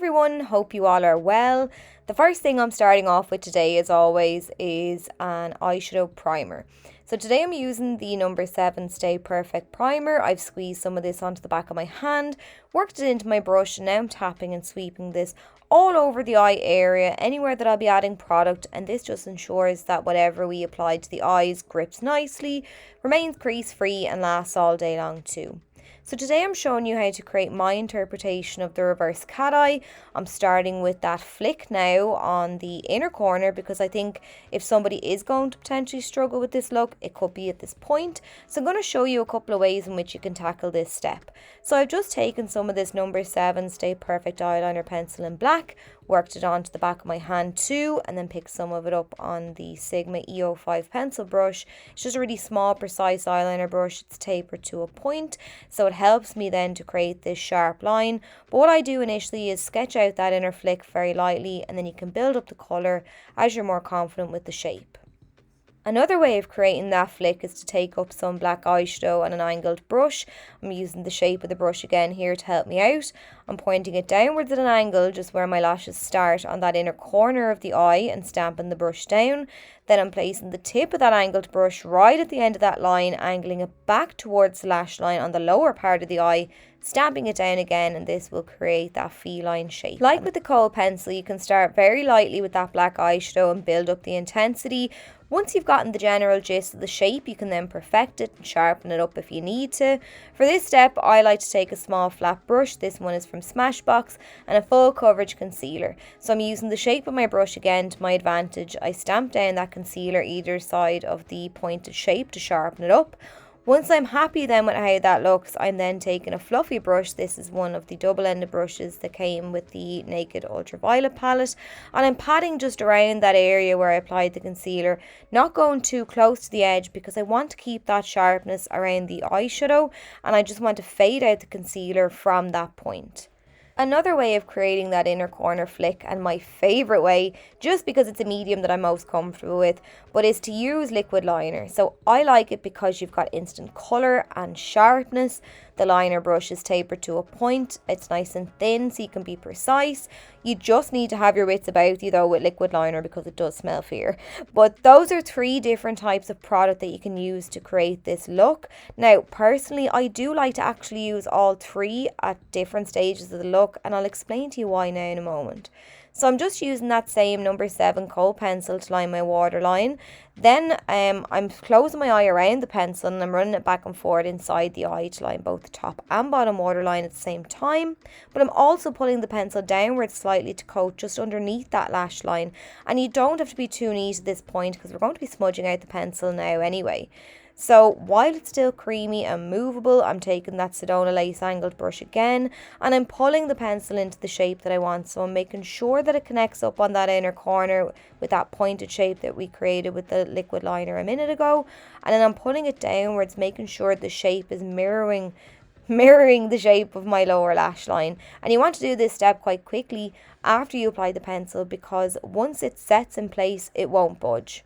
everyone, hope you all are well. The first thing I'm starting off with today, as always, is an eyeshadow primer. So today I'm using the number 7 Stay Perfect primer. I've squeezed some of this onto the back of my hand, worked it into my brush, and now I'm tapping and sweeping this all over the eye area, anywhere that I'll be adding product, and this just ensures that whatever we apply to the eyes grips nicely, remains crease free, and lasts all day long too. So today I'm showing you how to create my interpretation of the reverse cat eye. I'm starting with that flick now on the inner corner because I think if somebody is going to potentially struggle with this look, it could be at this point. So I'm going to show you a couple of ways in which you can tackle this step. So I've just taken some of this number 7 Stay Perfect eyeliner pencil in black, worked it onto the back of my hand too, and then picked some of it up on the Sigma E05 pencil brush. It's just a really small, precise eyeliner brush. It's tapered to a point, so it helps me then to create this sharp line. But what I do initially is sketch out that inner flick very lightly, and then you can build up the colour as you're more confident with the shape. Another way of creating that flick is to take up some black eyeshadow on an angled brush. I'm using the shape of the brush again here to help me out. I'm pointing it downwards at an angle, just where my lashes start on that inner corner of the eye, and stamping the brush down. Then I'm placing the tip of that angled brush right at the end of that line, angling it back towards the lash line on the lower part of the eye, stamping it down again, and this will create that feline shape. Like with the kohl pencil, you can start very lightly with that black eyeshadow and build up the intensity. Once you've gotten the general gist of the shape, you can then perfect it and sharpen it up if you need to. For this step, I like to take a small flat brush. This one is from Smashbox, and a full coverage concealer. So I'm using the shape of my brush again to my advantage. I stamp down that concealer either side of the pointed shape to sharpen it up. Once I'm happy then with how that looks, I'm then taking a fluffy brush. This is one of the double-ended brushes that came with the Naked Ultraviolet palette, and I'm patting just around that area where I applied the concealer, not going too close to the edge because I want to keep that sharpness around the eyeshadow, and I just want to fade out the concealer from that point. Another way of creating that inner corner flick, and my favourite way, just because it's a medium that I'm most comfortable with, but is to use liquid liner. So I like it because you've got instant colour and sharpness. The liner brush is tapered to a point. It's nice and thin so you can be precise. You just need to have your wits about you though with liquid liner because it does smell fear. But those are 3 different types of product that you can use to create this look. Now personally, I do like to actually use all 3 at different stages of the look, and I'll explain to you why now in a moment. So I'm just using that same number 7 kohl pencil to line my waterline. Then I'm closing my eye around the pencil and I'm running it back and forth inside the eye to line both the top and bottom waterline at the same time. But I'm also pulling the pencil downwards slightly to coat just underneath that lash line. And you don't have to be too neat at this point because we're going to be smudging out the pencil now anyway. So while it's still creamy and movable, I'm taking that Sedona lace angled brush again, and I'm pulling the pencil into the shape that I want. So I'm making sure that it connects up on that inner corner with that pointed shape that we created with the liquid liner a minute ago. And then I'm pulling it downwards, making sure the shape is mirroring the shape of my lower lash line. And you want to do this step quite quickly after you apply the pencil because once it sets in place, it won't budge.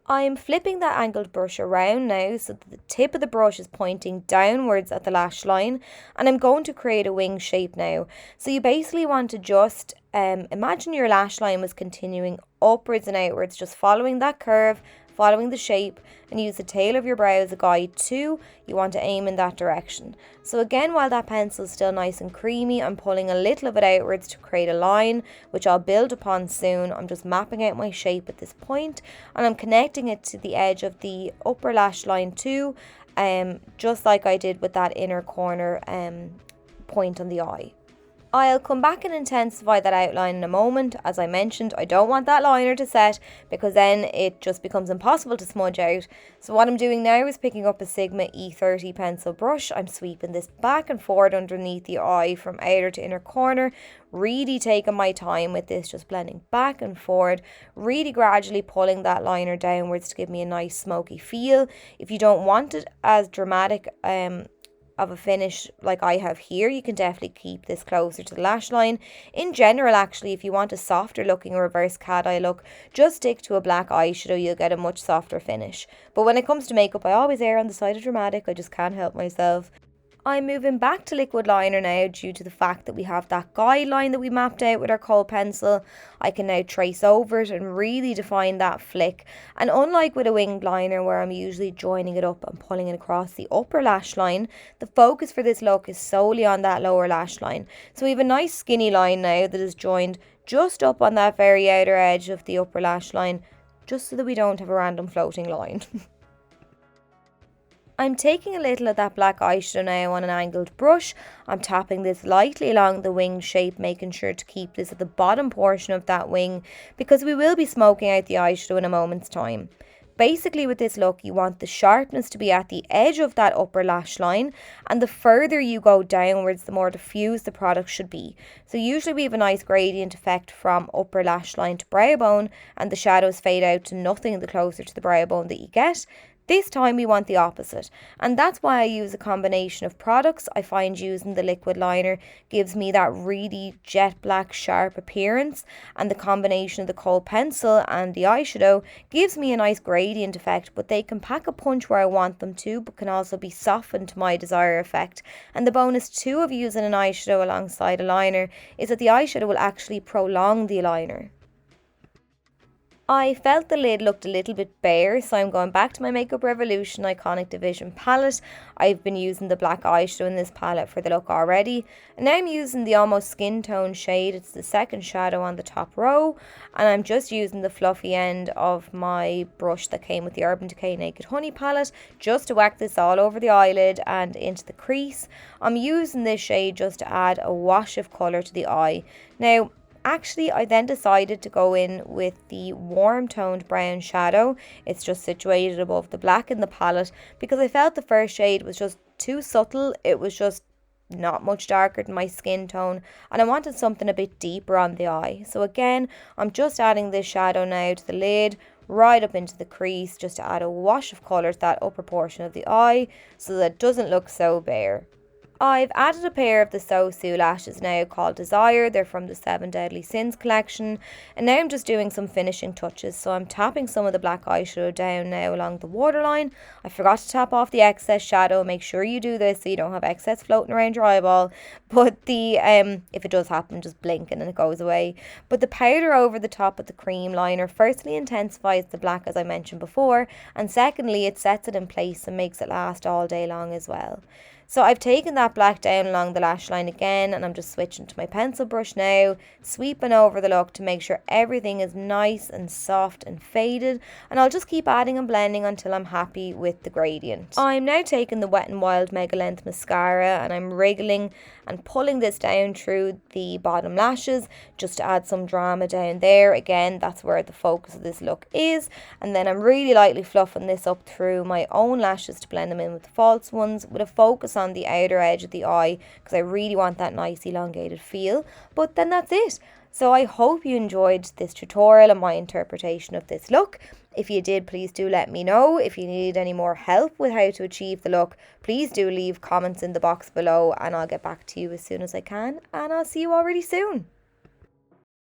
I'm flipping that angled brush around now so that the tip of the brush is pointing downwards at the lash line, and I'm going to create a wing shape now. So you basically want to just imagine your lash line was continuing upwards and outwards, just following that curve, following the shape, and use the tail of your brow as a guide too. You want to aim in that direction. So again, while that pencil is still nice and creamy, I'm pulling a little of it outwards to create a line, which I'll build upon soon. I'm just mapping out my shape at this point, and I'm connecting it to the edge of the upper lash line too, just like I did with that inner corner point on the eye. I'll come back and intensify that outline in a moment. As I mentioned, I don't want that liner to set because then it just becomes impossible to smudge out. So what I'm doing now is picking up a Sigma E30 pencil brush. I'm sweeping this back and forward underneath the eye from outer to inner corner. Really taking my time with this, just blending back and forward, really gradually pulling that liner downwards to give me a nice smoky feel. If you don't want it as dramatic of a finish like I have here, you can definitely keep this closer to the lash line. In general, actually, if you want a softer looking reverse cat eye look, just stick to a black eyeshadow, you'll get a much softer finish. But when it comes to makeup, I always err on the side of dramatic. I just can't help myself. I'm moving back to liquid liner now due to the fact that we have that guideline that we mapped out with our cold pencil. I can now trace over it and really define that flick. And unlike with a winged liner where I'm usually joining it up and pulling it across the upper lash line, the focus for this look is solely on that lower lash line. So we have a nice skinny line now that is joined just up on that very outer edge of the upper lash line, just so that we don't have a random floating line. I'm taking a little of that black eyeshadow now on an angled brush. I'm tapping this lightly along the wing shape, making sure to keep this at the bottom portion of that wing because we will be smoking out the eyeshadow in a moment's time. Basically with this look, you want the sharpness to be at the edge of that upper lash line, and the further you go downwards, the more diffused the product should be. So usually we have a nice gradient effect from upper lash line to brow bone, and the shadows fade out to nothing the closer to the brow bone that you get. This time we want the opposite, and that's why I use a combination of products. I find using the liquid liner gives me that really jet black sharp appearance, and the combination of the kohl pencil and the eyeshadow gives me a nice gradient effect, but they can pack a punch where I want them to, but can also be softened to my desired effect. And the bonus too of using an eyeshadow alongside a liner is that the eyeshadow will actually prolong the liner. I felt the lid looked a little bit bare, so I'm going back to my Makeup Revolution Iconic Division palette. I've been using the black eyeshadow in this palette for the look already. And now I'm using the almost skin tone shade. It's the second shadow on the top row. And I'm just using the fluffy end of my brush that came with the Urban Decay Naked Honey palette just to whack this all over the eyelid and into the crease. I'm using this shade just to add a wash of colour to the eye. Now, actually, I then decided to go in with the warm toned brown shadow. It's just situated above the black in the palette because I felt the first shade was just too subtle. It was just not much darker than my skin tone, and I wanted something a bit deeper on the eye. So again, I'm just adding this shadow now to the lid, right up into the crease, just to add a wash of colour to that upper portion of the eye so that it doesn't look so bare. I've added a pair of the Sosu lashes now called Desire. They're from the 7 Deadly Sins collection. And now I'm just doing some finishing touches. So I'm tapping some of the black eyeshadow down now along the waterline. I forgot to tap off the excess shadow. Make sure you do this so you don't have excess floating around your eyeball. But if it does happen, just blink and then it goes away. But the powder over the top of the cream liner firstly intensifies the black, as I mentioned before. And secondly, it sets it in place and makes it last all day long as well. So I've taken that black down along the lash line again, and I'm just switching to my pencil brush now, sweeping over the look to make sure everything is nice and soft and faded, and I'll just keep adding and blending until I'm happy with the gradient. I'm now taking the Wet n Wild Mega Length Mascara, and I'm wriggling and pulling this down through the bottom lashes just to add some drama down there. Again, that's where the focus of this look is, and then I'm really lightly fluffing this up through my own lashes to blend them in with the false ones, with a focus on the outer edge of the eye because I really want that nice elongated feel. But then that's it. So I hope you enjoyed this tutorial and my interpretation of this look. If you did, please do let me know. If you need any more help with how to achieve the look, please do leave comments in the box below and I'll get back to you as soon as I can, and I'll see you all really soon.